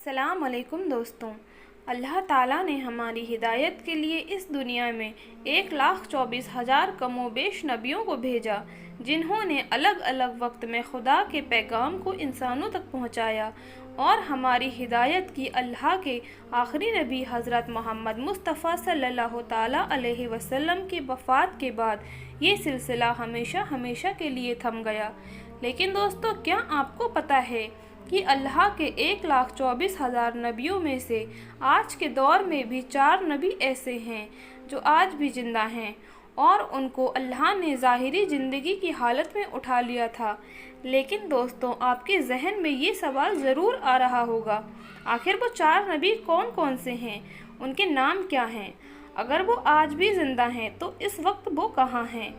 अस्सलाम वालेकुम दोस्तों। अल्लाह ताला ने हमारी हिदायत के लिए इस दुनिया में 1,24,000 कमो बेश नबियों को भेजा, जिन्होंने अलग अलग वक्त में खुदा के पैगाम को इंसानों तक पहुंचाया। और हमारी हिदायत की अल्लाह के आखिरी नबी हज़रत मोहम्मद मुस्तफ़ा सल्लल्लाहु ताला अलैहि वसल्लम की वफ़ात के बाद ये सिलसिला हमेशा हमेशा के लिए थम गया। लेकिन दोस्तों, क्या आपको पता है कि अल्लाह के 1,24,000 नबियों में से आज के दौर में भी 4 नबी ऐसे हैं जो आज भी ज़िंदा हैं, और उनको अल्लाह ने ज़ाहिरी ज़िंदगी की हालत में उठा लिया था। लेकिन दोस्तों, आपके जहन में ये सवाल ज़रूर आ रहा होगा, आखिर वो 4 नबी कौन कौन से हैं, उनके नाम क्या हैं? अगर वो आज भी ज़िंदा हैं तो इस वक्त वो कहाँ हैं?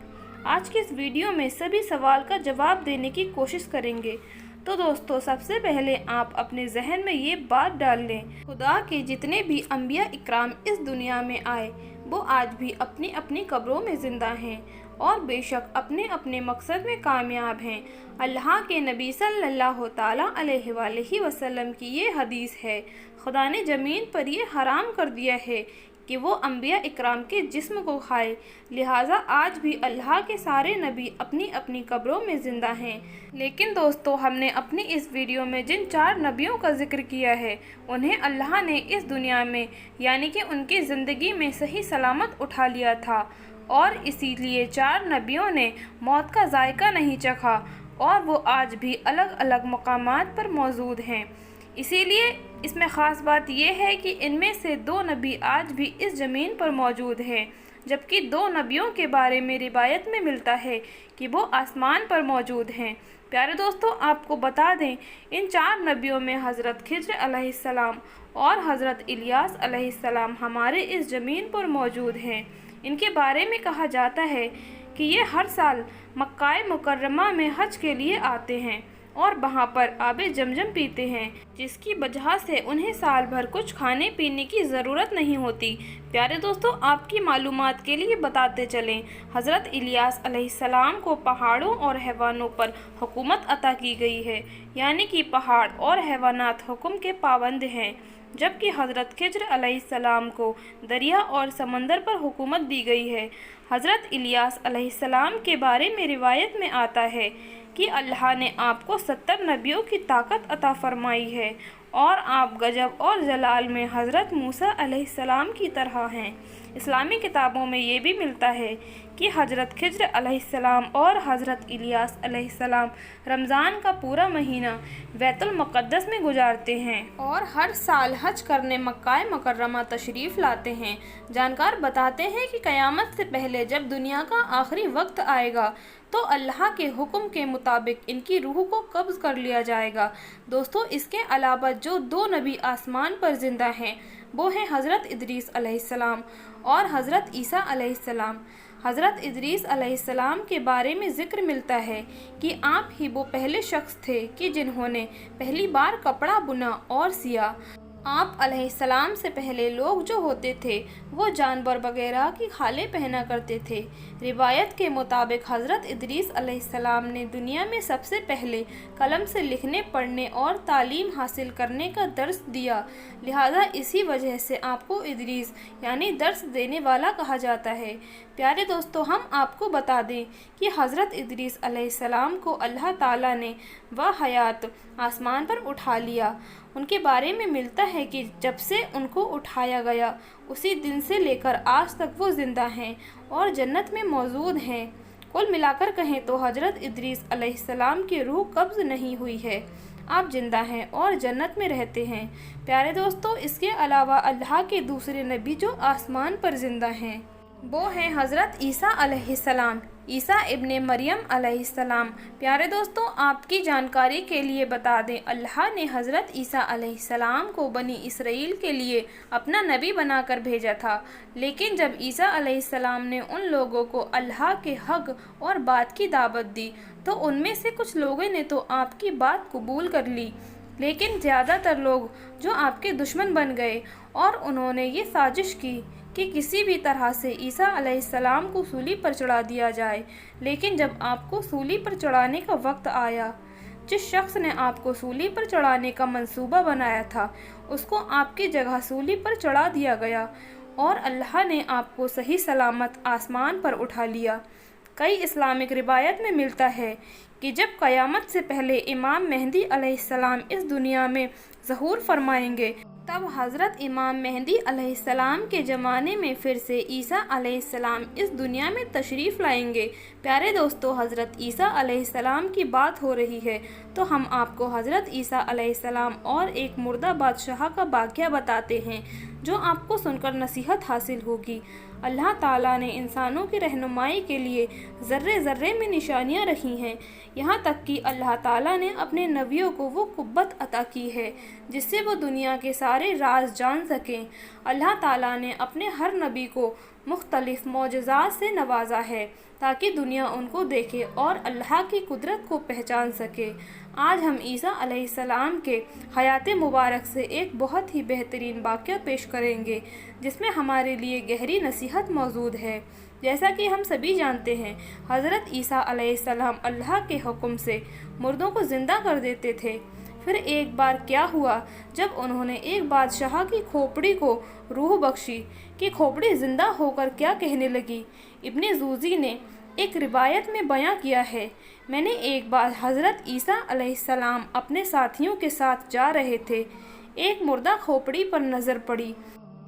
आज के इस वीडियो में सभी सवाल का जवाब देने की कोशिश करेंगे। तो दोस्तों, सबसे पहले आप अपने जहन में ये बात डाल लें, खुदा के जितने भी अंबिया इकराम इस दुनिया में आए वो आज भी अपनी अपनी कब्रों में ज़िंदा हैं और बेशक अपने अपने मकसद में कामयाब हैं। अल्लाह के नबी सल्लल्लाहु ताला अलैहि वसल्लम की ये हदीस है, खुदा ने ज़मीन पर ये हराम कर दिया है कि वो अंबिया इकराम के जिस्म को खाए, लिहाजा आज भी अल्लाह के सारे नबी अपनी अपनी कब्रों में ज़िंदा हैं। लेकिन दोस्तों, हमने अपनी इस वीडियो में जिन 4 नबियों का जिक्र किया है, उन्हें अल्लाह ने इस दुनिया में यानी कि उनकी ज़िंदगी में सही सलामत उठा लिया था, और इसीलिए 4 नबियों ने मौत का जायका नहीं चखा और वो आज भी अलग अलग मकामात पर मौजूद हैं। इसीलिए इसमें ख़ास बात यह है कि इनमें से 2 नबी आज भी इस ज़मीन पर मौजूद हैं, जबकि 2 नबियों के बारे में रिवायत में मिलता है कि वो आसमान पर मौजूद हैं। प्यारे दोस्तों, आपको बता दें, इन 4 नबियों में हज़रत खिज्र अलैहिस्सलाम और हज़रत इलियास अलैहिस्सलाम हमारे इस ज़मीन पर मौजूद हैं। इनके बारे में कहा जाता है कि ये हर साल मक्का मुकर्रमा में हज के लिए आते हैं और वहाँ पर आबे जमजम पीते हैं, जिसकी वजह से उन्हें साल भर कुछ खाने पीने की ज़रूरत नहीं होती। प्यारे दोस्तों, आपकी मालूमात के लिए बताते चलें, हज़रत इलियास अलैहिस्सलाम को पहाड़ों और हैवानों पर हुकूमत अता की गई है, यानी कि पहाड़ और हैवानात हुक्म के पाबंद हैं, जबकि हज़रत खिज्र अलैहिस्सलाम को दरिया और समंदर पर हुकूमत दी गई है। हज़रत इलियास अलैहिस्सलाम के बारे में रिवायत में आता है कि अल्लाह ने आपको 70 नबियों की ताकत अता फरमाई है और आप गजब और जलाल में हज़रत मूसा अलैहिस्सलाम की तरह हैं। इस्लामी किताबों में ये भी मिलता है कि हज़रत खिज्र अलैहिस्सलाम और हज़रत इलियास अलैहिस्सलाम रमज़ान का पूरा महीना बैतुल मुक़द्दस में गुजारते हैं और हर साल हज करने मक्का मुकर्रमा तशरीफ़ लाते हैं। जानकार बताते हैं कि क़यामत से पहले जब दुनिया का आखिरी वक्त आएगा तो अल्लाह के हुक्म के मुताबिक इनकी रूह को कब्ज़ कर लिया जाएगा। दोस्तों, इसके अलावा जो 2 नबी आसमान पर ज़िंदा हैं वो हैं हज़रत इदरीस अलैहिस्सलाम और हज़रत ईसा अलैहिस्सलाम। हज़रत इदरीस अलैहिस्सलाम के बारे में ज़िक्र मिलता है कि आप ही वो पहले शख्स थे कि जिन्होंने पहली बार कपड़ा बुना और सिया। आप अलैहिस्सलाम से पहले लोग जो होते थे वो जानवर वगैरह की खालें पहना करते थे। रिवायत के मुताबिक हज़रत इदरीस अलैहिस्सलाम ने दुनिया में सबसे पहले कलम से लिखने पढ़ने और तालीम हासिल करने का दर्स दिया, लिहाजा इसी वजह से आपको इदरीस यानी दर्स देने वाला कहा जाता है। प्यारे दोस्तों, हम आपको बता दें कि हज़रत इदरीस अलैहिस्सलाम को अल्लाह ताला ने हयात आसमान पर उठा लिया। उनके बारे में मिलता है कि जब से उनको उठाया गया उसी दिन से लेकर आज तक वो ज़िंदा हैं और जन्नत में मौजूद हैं। कुल मिलाकर कहें तो हज़रत इदरीस अलैहिस्सलाम की रूह कब्ज़ नहीं हुई है, आप ज़िंदा हैं और जन्नत में रहते हैं। प्यारे दोस्तों, इसके अलावा अल्लाह के दूसरे नबी जो आसमान पर ज़िंदा हैं वो हैं हज़रत ईसा अलैहिस्सलाम, ईसा इब्ने मरियम अलैहिस्सलाम। प्यारे दोस्तों, आपकी जानकारी के लिए बता दें, अल्लाह ने हज़रत ईसा अलैहिस्सलाम को बनी इसराइल के लिए अपना नबी बनाकर भेजा था। लेकिन जब ईसा अलैहिस्सलाम ने उन लोगों को अल्लाह के हक और बात की दावत दी तो उनमें से कुछ लोगों ने तो आपकी बात कबूल कर ली, लेकिन ज़्यादातर लोग जो आपके दुश्मन बन गए और उन्होंने ये साजिश की कि किसी भी तरह से ईसा अलैहिस्सलाम को सूली पर चढ़ा दिया जाए। लेकिन जब आपको सूली पर चढ़ाने का वक्त आया जिस शख्स ने आपको सूली पर चढ़ाने का मंसूबा बनाया था उसको आपकी जगह सूली पर चढ़ा दिया गया और अल्लाह ने आपको सही सलामत आसमान पर उठा लिया। कई इस्लामिक रिवायत में मिलता है कि जब क़यामत से पहले इमाम मेहदी अलैहिस्सलाम इस दुनिया में ज़हूर फरमाएंगे तब हज़रत इमाम मेहदी अलैहिस्सलाम के ज़माने में फिर से ईसा अलैहिस्सलाम इस दुनिया में तशरीफ़ लाएंगे। प्यारे दोस्तों, हज़रत ईसा अलैहिस्सलाम की बात हो रही है तो हम आपको हज़रत ईसा अलैहिस्सलाम और एक मुर्दा बादशाह का वाक़या बताते हैं जो आपको सुनकर नसीहत हासिल होगी। अल्लाह ताला ने इंसानों की रहनुमाई के लिए ज़र्रे ज़र्रे में निशानियाँ रखी हैं, यहाँ तक कि अल्लाह ताला ने अपने नबियों को वो कुव्वत अता की है जिससे वो दुनिया के सारे राज जान सकें। अल्लाह ताला ने अपने हर नबी को मुख्तलिफ मौजज़ात से नवाजा है ताकि दुनिया उनको देखे और अल्लाह की कुदरत को पहचान सके। आज हम ईसा अलैहिस्सलाम के हयात मुबारक से एक बहुत ही बेहतरीन वाक़या पेश करेंगे जिसमें हमारे लिए गहरी नसीहत मौजूद है। जैसा कि हम सभी जानते हैं, हज़रत ईसा अलैहिस्सलाम अल्लाह के हुक्म से मुर्दों को ज़िंदा कर देते थे। फिर एक बार क्या हुआ, जब उन्होंने एक बादशाह की खोपड़ी को रूह बख्शी कि खोपड़ी ज़िंदा होकर क्या कहने लगी। इब्ने जूज़ी ने एक रिवायत में बयां किया है, मैंने एक बार हज़रत ईसा अलैहिस्सलाम अपने साथियों के साथ जा रहे थे, एक मुर्दा खोपड़ी पर नज़र पड़ी।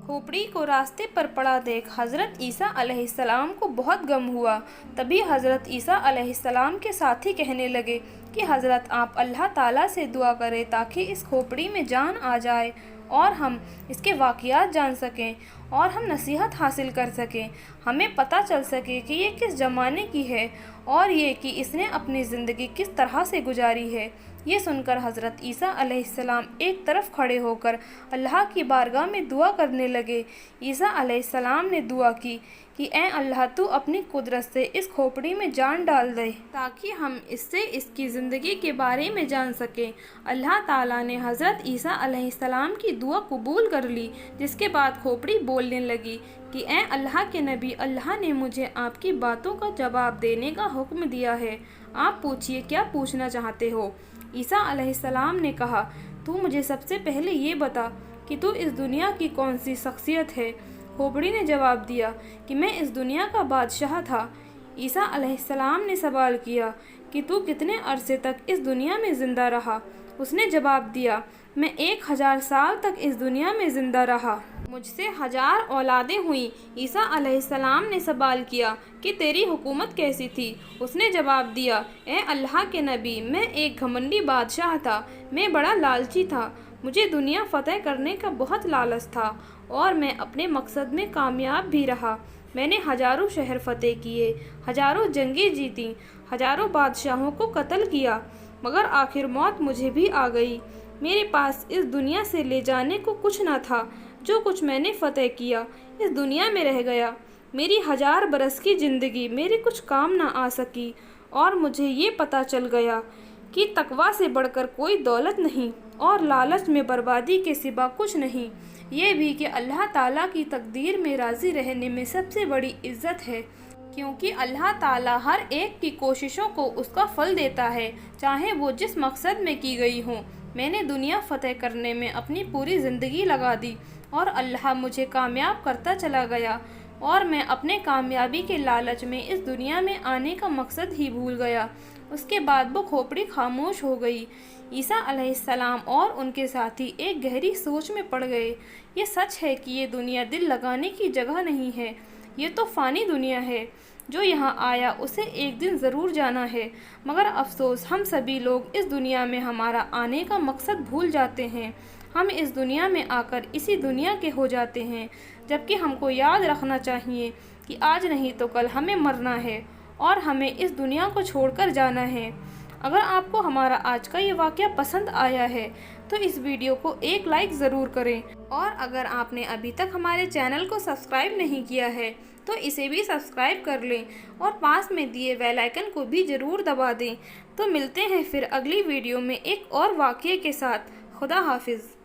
खोपड़ी को रास्ते पर पड़ा देख हज़रत ईसा अलैहिस्सलाम को बहुत गम हुआ। तभी हज़रत ईसा अलैहिस्सलाम के साथी कहने लगे कि हज़रत आप अल्लाह ताला से दुआ करें ताकि इस खोपड़ी में जान आ जाए और हम इसके वाक़ियात जान सकें और हम नसीहत हासिल कर सकें, हमें पता चल सके कि ये किस ज़माने की है और ये कि इसने अपनी ज़िंदगी किस तरह से गुजारी है। ये सुनकर हज़रत ईसा अलैहिस्सलाम एक तरफ खड़े होकर अल्लाह की बारगाह में दुआ करने लगे। ईसा अलैहिस्सलाम ने दुआ की कि ए अल्लाह, तू अपनी कुदरत से इस खोपड़ी में जान डाल दे ताकि हम इससे इसकी ज़िंदगी के बारे में जान सकें। अल्लाह ताला ने हज़रत ईसा अलैहिस्सलाम की दुआ कबूल कर ली, जिसके बाद खोपड़ी बोलने लगी कि ए अल्लाह के नबी, अल्लाह ने मुझे आपकी बातों का जवाब देने का हुक्म दिया है, आप पूछिए क्या पूछना चाहते हो। ईसा अलैहिस्सलाम ने कहा, तू मुझे सबसे पहले ये बता कि तू इस दुनिया की कौन सी शख्सियत है। खोपड़ी ने जवाब दिया कि मैं इस दुनिया का बादशाह था। ईसा अलैहिस्सलाम ने सवाल किया कि तू कितने अरसे तक इस दुनिया में ज़िंदा रहा। उसने जवाब दिया, मैं 1000 साल तक इस दुनिया में ज़िंदा रहा, मुझसे 1000 औलादें हुई। ईसा अलैहिस्सलाम ने सवाल किया कि तेरी हुकूमत कैसी थी। उसने जवाब दिया, ए अल्लाह के नबी, मैं एक घमंडी बादशाह था, मैं बड़ा लालची था, मुझे दुनिया फ़तेह करने का बहुत लालच था और मैं अपने मकसद में कामयाब भी रहा। मैंने हज़ारों शहर फ़तेह किए, हज़ारों जंगें जीती, हज़ारों बादशाहों को कत्ल किया, मगर आखिर मौत मुझे भी आ गई। मेरे पास इस दुनिया से ले जाने को कुछ न था। जो कुछ मैंने फ़तेह किया इस दुनिया में रह गया। मेरी 1000 बरस की ज़िंदगी मेरे कुछ काम ना आ सकी और मुझे ये पता चल गया कि तकवा से बढ़कर कोई दौलत नहीं और लालच में बर्बादी के सिवा कुछ नहीं। ये भी कि अल्लाह ताला की तकदीर में राज़ी रहने में सबसे बड़ी इज़्ज़त है, क्योंकि अल्लाह ताला हर एक की कोशिशों को उसका फल देता है, चाहे वो जिस मकसद में की गई हो। मैंने दुनिया फ़तेह करने में अपनी पूरी ज़िंदगी लगा दी और अल्लाह मुझे कामयाब करता चला गया और मैं अपने कामयाबी के लालच में इस दुनिया में आने का मकसद ही भूल गया। उसके बाद वो खोपड़ी खामोश हो गई। ईसा अलैहिस्सलाम और उनके साथी एक गहरी सोच में पड़ गए। ये सच है कि ये दुनिया दिल लगाने की जगह नहीं है, ये तो फ़ानी दुनिया है। जो यहाँ आया उसे एक दिन ज़रूर जाना है, मगर अफसोस हम सभी लोग इस दुनिया में हमारा आने का मकसद भूल जाते हैं। हम इस दुनिया में आकर इसी दुनिया के हो जाते हैं, जबकि हमको याद रखना चाहिए कि आज नहीं तो कल हमें मरना है और हमें इस दुनिया को छोड़कर जाना है। अगर आपको हमारा आज का ये वाक़या पसंद आया है तो इस वीडियो को एक लाइक ज़रूर करें, और अगर आपने अभी तक हमारे चैनल को सब्सक्राइब नहीं किया है तो इसे भी सब्सक्राइब कर लें और पास में दिए बेल आइकन को भी ज़रूर दबा दें। तो मिलते हैं फिर अगली वीडियो में एक और वाक़ये के साथ। खुदा हाफिज़।